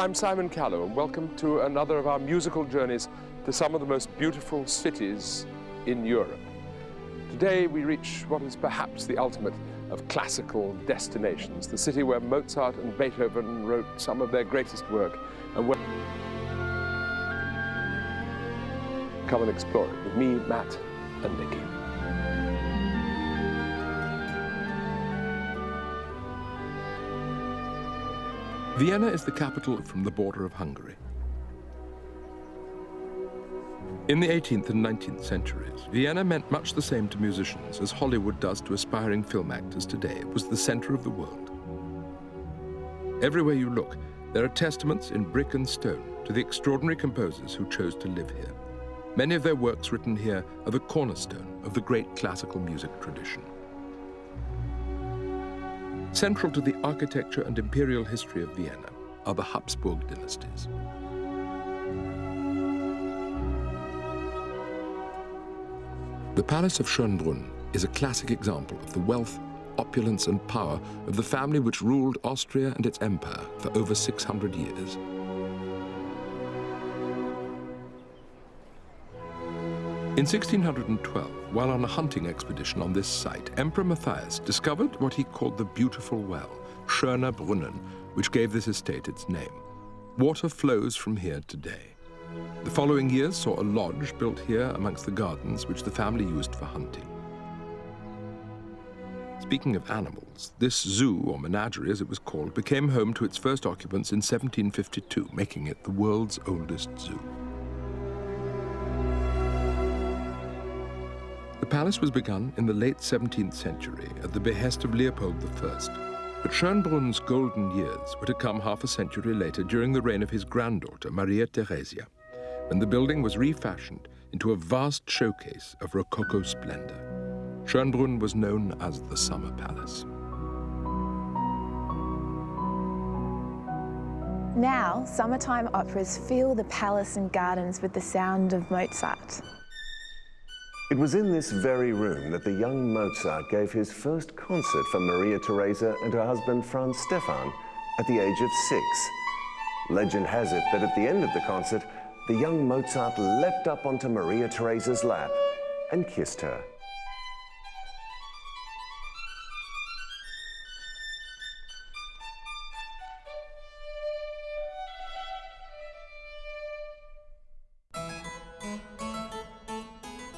I'm Simon Callow, and welcome to another of our musical journeys to some of the most beautiful cities in Europe. Today we reach what is perhaps the ultimate of classical destinations, the city where Mozart and Beethoven wrote some of their greatest work, and where... Come and explore it with me, Matt, and Nikki. Vienna is the capital from the border of Hungary. In the 18th and 19th centuries, Vienna meant much the same to musicians as Hollywood does to aspiring film actors today. It was the center of the world. Everywhere you look, there are testaments in brick and stone to the extraordinary composers who chose to live here. Many of their works written here are the cornerstone of the great classical music tradition. Central to the architecture and imperial history of Vienna are the Habsburg dynasties. The Palace of Schönbrunn is a classic example of the wealth, opulence, and power of the family which ruled Austria and its empire for over 600 years. In 1612, while on a hunting expedition on this site, Emperor Matthias discovered what he called the Beautiful Well, Schöner Brunnen, which gave this estate its name. Water flows from here today. The following years saw a lodge built here amongst the gardens which the family used for hunting. Speaking of animals, this zoo, or menagerie as it was called, became home to its first occupants in 1752, making it the world's oldest zoo. The palace was begun in the late 17th century at the behest of Leopold I, but Schönbrunn's golden years were to come half a century later during the reign of his granddaughter, Maria Theresia, when the building was refashioned into a vast showcase of Rococo splendor. Schönbrunn was known as the Summer Palace. Now, summertime operas fill the palace and gardens with the sound of Mozart. It was in this very room that the young Mozart gave his first concert for Maria Theresa and her husband Franz Stefan at the age of 6. Legend has it that at the end of the concert, the young Mozart leapt up onto Maria Theresa's lap and kissed her.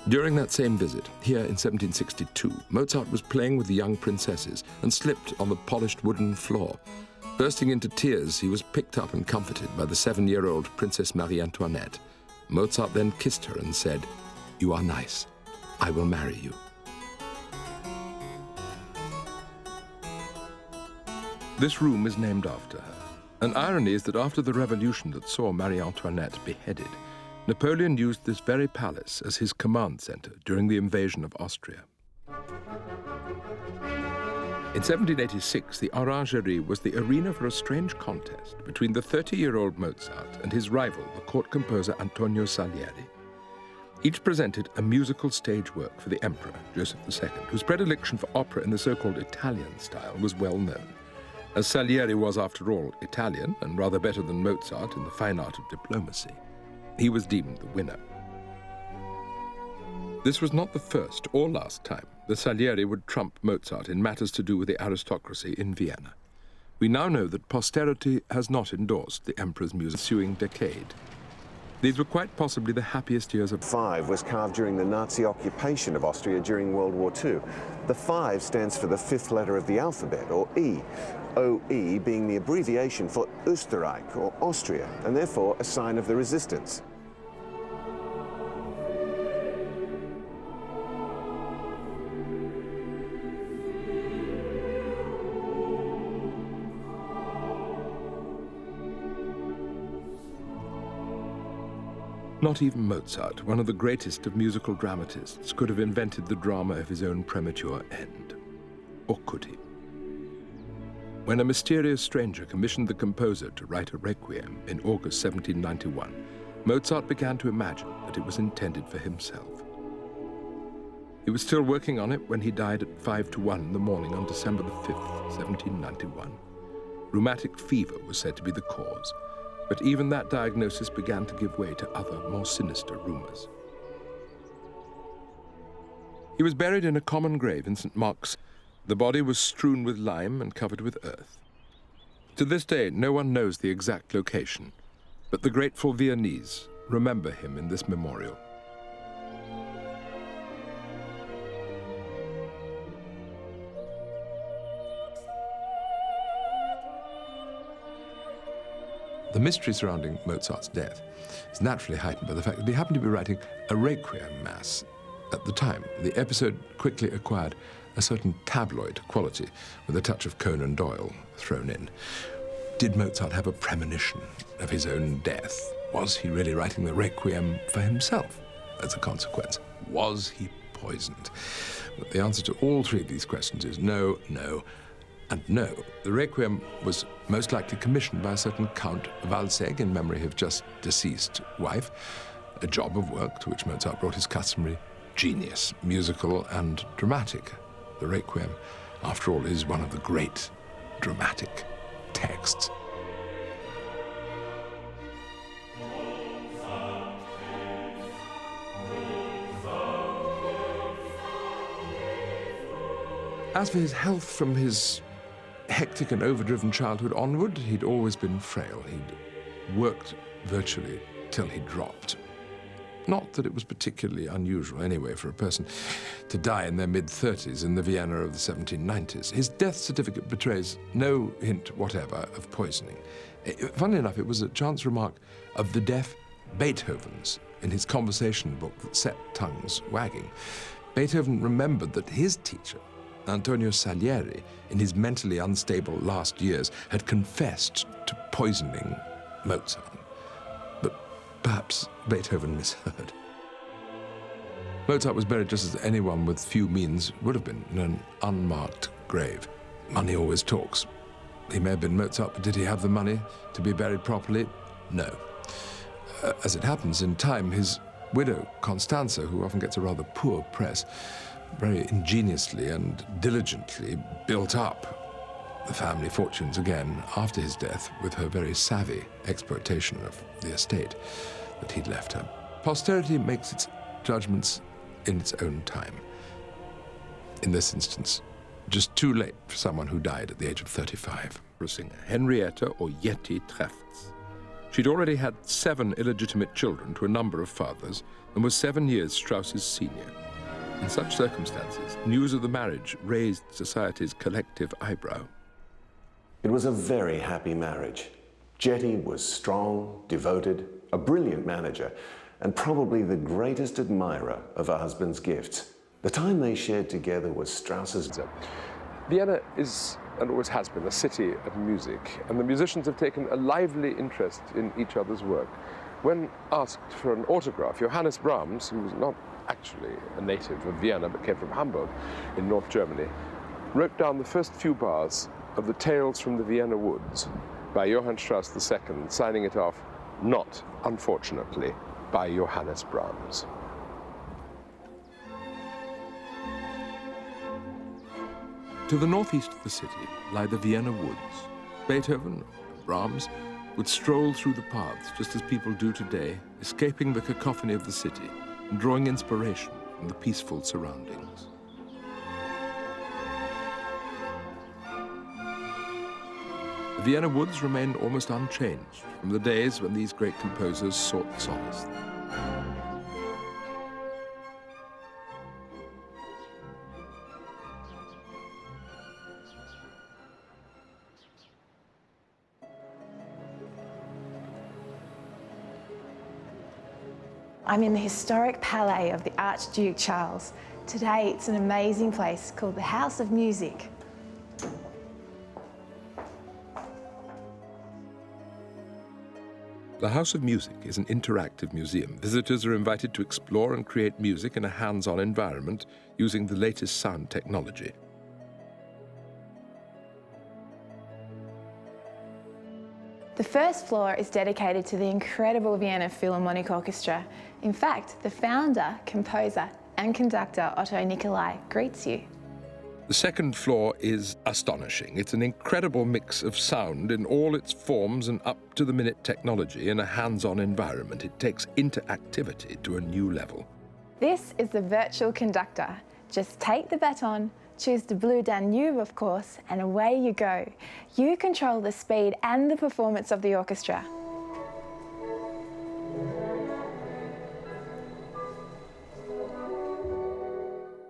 During that same visit, here in 1762, Mozart was playing with the young princesses and slipped on the polished wooden floor. Bursting into tears, he was picked up and comforted by the 7-year-old Princess Marie Antoinette. Mozart then kissed her and said, "You are nice. I will marry you." This room is named after her. An irony is that after the revolution that saw Marie Antoinette beheaded, Napoleon used this very palace as his command center during the invasion of Austria. In 1786, the Orangerie was the arena for a strange contest between the 30-year-old Mozart and his rival, the court composer Antonio Salieri. Each presented a musical stage work for the emperor, Joseph II, whose predilection for opera in the so-called Italian style was well known. As Salieri was, after all, Italian and rather better than Mozart in the fine art of diplomacy, he was deemed the winner. This was not the first or last time that Salieri would trump Mozart in matters to do with the aristocracy in Vienna. We now know that posterity has not endorsed the emperor's music ensuing decade. These were quite possibly the happiest years of... 5 was carved during the Nazi occupation of Austria during World War II. The 5 stands for the 5th letter of the alphabet, or E. OE being the abbreviation for Österreich, or Austria, and therefore a sign of the resistance. Not even Mozart, one of the greatest of musical dramatists, could have invented the drama of his own premature end. Or could he? When a mysterious stranger commissioned the composer to write a requiem in August 1791, Mozart began to imagine that it was intended for himself. He was still working on it when he died at 5 to 1 in the morning on December the 5th, 1791. Rheumatic fever was said to be the cause. But even that diagnosis began to give way to other, more sinister rumors. He was buried in a common grave in St. Mark's. The body was strewn with lime and covered with earth. To this day, no one knows the exact location, but the grateful Viennese remember him in this memorial. The mystery surrounding Mozart's death is naturally heightened by the fact that he happened to be writing a requiem mass at the time. The episode quickly acquired a certain tabloid quality with a touch of Conan Doyle thrown in. Did Mozart have a premonition of his own death? Was he really writing the requiem for himself as a consequence? Was he poisoned? But the answer to all three of these questions is no, no, and no. The requiem was most likely commissioned by a certain Count Walsegg in memory of just deceased wife, a job of work to which Mozart brought his customary genius, musical and dramatic. The requiem, after all, is one of the great dramatic texts. As for his health, from his hectic and overdriven childhood onward, he'd always been frail. He'd worked virtually till he dropped. Not that it was particularly unusual, anyway, for a person to die in their mid-30s in the Vienna of the 1790s. His death certificate betrays no hint whatever of poisoning. Funnily enough, it was a chance remark of the deaf Beethoven's in his conversation book that set tongues wagging. Beethoven remembered that his teacher, Antonio Salieri, in his mentally unstable last years, had confessed to poisoning Mozart. But perhaps Beethoven misheard. Mozart was buried just as anyone with few means would have been, in an unmarked grave. Money always talks. He may have been Mozart, but did he have the money to be buried properly? No. As it happens, in time, his widow, Constanza, who often gets a rather poor press, very ingeniously and diligently built up the family fortunes again after his death with her very savvy exploitation of the estate that he'd left her. Posterity makes its judgments in its own time. In this instance, just too late for someone who died at the age of 35. A singer, Henrietta or Yeti Trefts. She'd already had 7 illegitimate children to a number of fathers and was 7 years Strauss's senior. In such circumstances, news of the marriage raised society's collective eyebrow. It was a very happy marriage. Jetty was strong, devoted, a brilliant manager, and probably the greatest admirer of her husband's gifts. The time they shared together was Strauss's. Vienna is, and always has been, a city of music, and the musicians have taken a lively interest in each other's work. When asked for an autograph, Johannes Brahms, who was not actually a native of Vienna but came from Hamburg in North Germany, wrote down the first few bars of the Tales from the Vienna Woods by Johann Strauss II, signing it off, not, unfortunately, by Johannes Brahms. To the northeast of the city lie the Vienna Woods. Beethoven and Brahms would stroll through the paths just as people do today, escaping the cacophony of the city and drawing inspiration from the peaceful surroundings. The Vienna Woods remained almost unchanged from the days when these great composers sought solace. I'm in the historic Palais of the Archduke Charles. Today it's an amazing place called the House of Music. The House of Music is an interactive museum. Visitors are invited to explore and create music in a hands-on environment using the latest sound technology. The first floor is dedicated to the incredible Vienna Philharmonic Orchestra. In fact, the founder, composer and conductor Otto Nicolai greets you. The second floor is astonishing. It's an incredible mix of sound in all its forms and up-to-the-minute technology in a hands-on environment. It takes interactivity to a new level. This is the virtual conductor. Just take the baton, choose the blue Danube, of course, and away you go. You control the speed and the performance of the orchestra.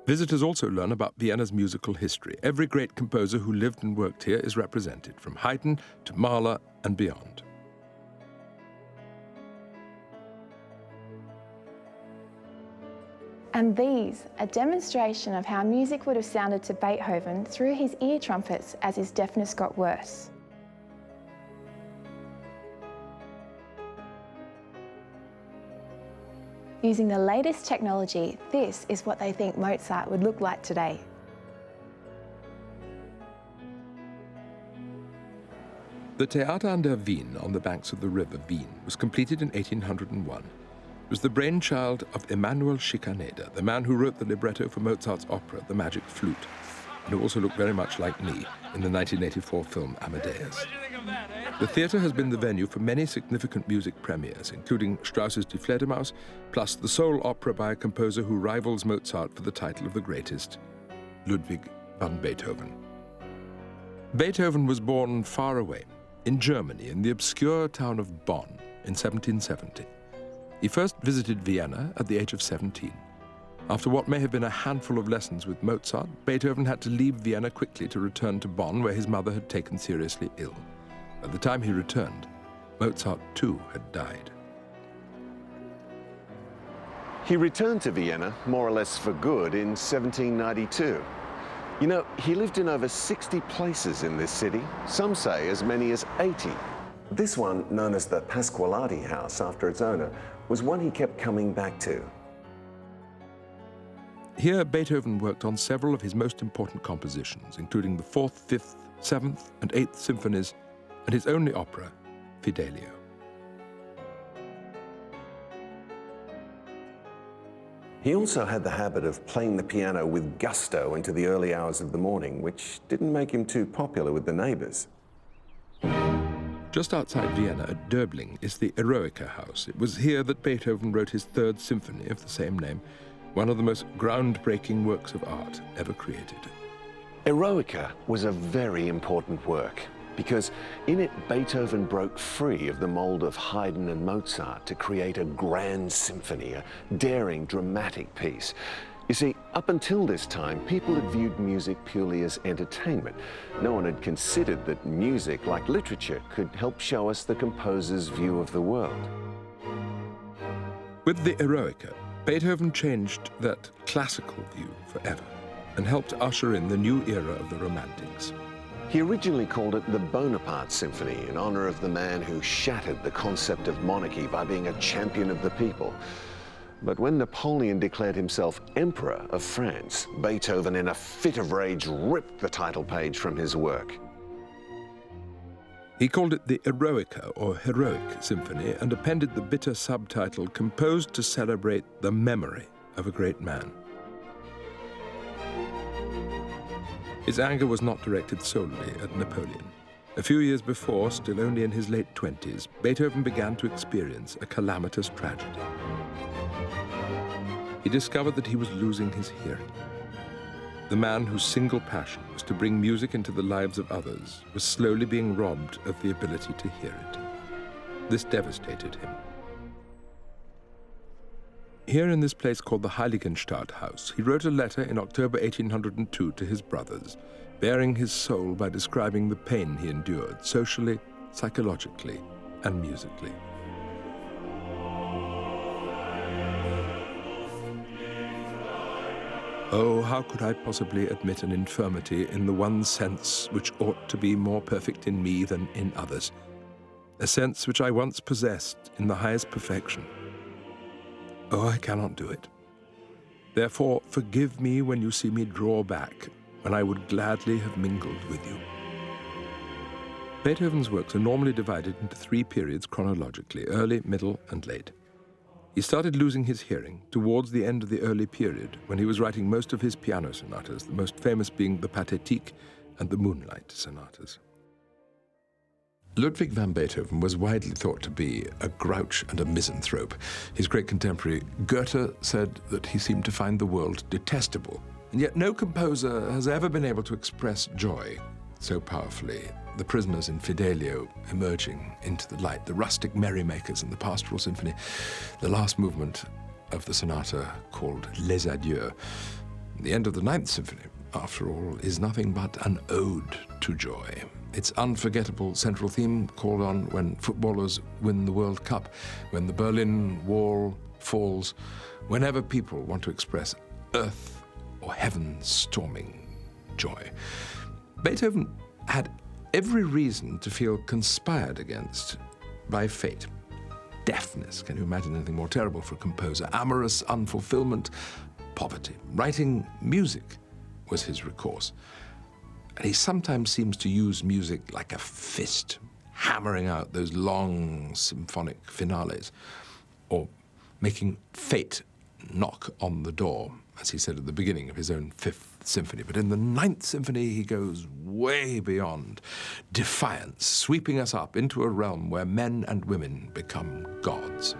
Visitors also learn about Vienna's musical history. Every great composer who lived and worked here is represented, from Haydn to Mahler and beyond. And these, a demonstration of how music would have sounded to Beethoven through his ear trumpets as his deafness got worse. Using the latest technology, this is what they think Mozart would look like today. The Theater an der Wien on the banks of the river Wien was completed in 1801. It was the brainchild of Emanuel Schikaneder, the man who wrote the libretto for Mozart's opera, The Magic Flute, and who also looked very much like me in the 1984 film Amadeus. The theatre has been the venue for many significant music premieres, including Strauss's Die Fledermaus, plus the sole opera by a composer who rivals Mozart for the title of the greatest, Ludwig van Beethoven. Beethoven was born far away, in Germany, in the obscure town of Bonn, in 1770. He first visited Vienna at the age of 17. After what may have been a handful of lessons with Mozart, Beethoven had to leave Vienna quickly to return to Bonn, where his mother had taken seriously ill. By the time he returned, Mozart too had died. He returned to Vienna, more or less for good, in 1792. You know, he lived in over 60 places in this city, some say as many as 80. This one, known as the Pasqualati House after its owner, was one he kept coming back to. Here, Beethoven worked on several of his most important compositions, including the 4th, 5th, 7th, and 8th symphonies, and his only opera, Fidelio. He also had the habit of playing the piano with gusto into the early hours of the morning, which didn't make him too popular with the neighbors. Just outside Vienna, at Döbling, is the Eroica House. It was here that Beethoven wrote his 3rd symphony of the same name, one of the most groundbreaking works of art ever created. Eroica was a very important work, because in it Beethoven broke free of the mold of Haydn and Mozart to create a grand symphony, a daring, dramatic piece. You see, up until this time, people had viewed music purely as entertainment. No one had considered that music, like literature, could help show us the composer's view of the world. With the Eroica, Beethoven changed that classical view forever and helped usher in the new era of the Romantics. He originally called it the Bonaparte Symphony in honor of the man who shattered the concept of monarchy by being a champion of the people. But when Napoleon declared himself Emperor of France, Beethoven, in a fit of rage, ripped the title page from his work. He called it the Eroica, or Heroic Symphony, and appended the bitter subtitle, composed to celebrate the memory of a great man. His anger was not directed solely at Napoleon. A few years before, still only in his late 20s, Beethoven began to experience a calamitous tragedy. He discovered that he was losing his hearing. The man whose single passion was to bring music into the lives of others was slowly being robbed of the ability to hear it. This devastated him. Here in this place called the Heiligenstadt House, he wrote a letter in October 1802 to his brothers, bearing his soul by describing the pain he endured socially, psychologically, and musically. Oh, how could I possibly admit an infirmity in the one sense which ought to be more perfect in me than in others, a sense which I once possessed in the highest perfection. Oh, I cannot do it. Therefore, forgive me when you see me draw back, when I would gladly have mingled with you. Beethoven's works are normally divided into 3 periods chronologically, early, middle, and late. He started losing his hearing towards the end of the early period, when he was writing most of his piano sonatas, the most famous being the Pathétique and the Moonlight sonatas. Ludwig van Beethoven was widely thought to be a grouch and a misanthrope. His great contemporary Goethe said that he seemed to find the world detestable. And yet no composer has ever been able to express joy so powerfully. The prisoners in Fidelio emerging into the light, the rustic merrymakers in the Pastoral Symphony, the last movement of the sonata called Les Adieux. The end of the Ninth Symphony, after all, is nothing but an ode to joy. Its unforgettable central theme called on when footballers win the World Cup, when the Berlin Wall falls, whenever people want to express earth or heaven storming joy. Beethoven had every reason to feel conspired against by fate. Deafness, can you imagine anything more terrible for a composer? Amorous unfulfillment, poverty. Writing music was his recourse. And he sometimes seems to use music like a fist, hammering out those long symphonic finales, or making fate knock on the door, as he said at the beginning of his own Fifth Symphony. But in the Ninth Symphony, he goes way beyond defiance, sweeping us up into a realm where men and women become gods.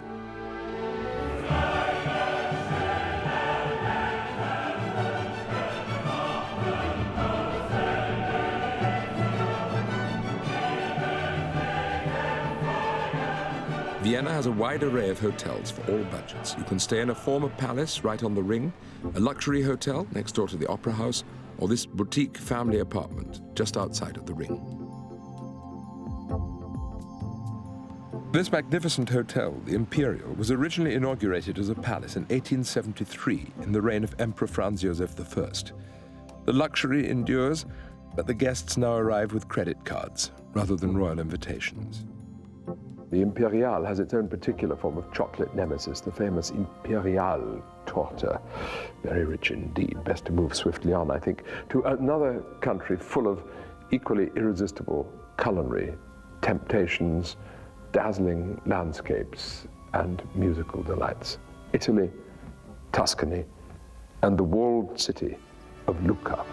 Vienna has a wide array of hotels for all budgets. You can stay in a former palace right on the Ring, a luxury hotel next door to the Opera House, or this boutique family apartment just outside of the Ring. This magnificent hotel, the Imperial, was originally inaugurated as a palace in 1873 in the reign of Emperor Franz Joseph I. The luxury endures, but the guests now arrive with credit cards rather than royal invitations. The Imperial has its own particular form of chocolate nemesis, the famous Imperial torte. Very rich indeed. Best to move swiftly on, I think, to another country full of equally irresistible culinary temptations, dazzling landscapes, and musical delights. Italy, Tuscany, and the walled city of Lucca.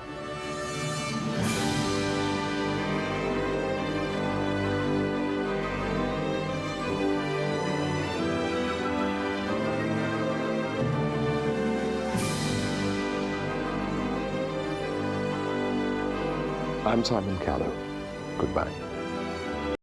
I'm Simon Callow. Goodbye.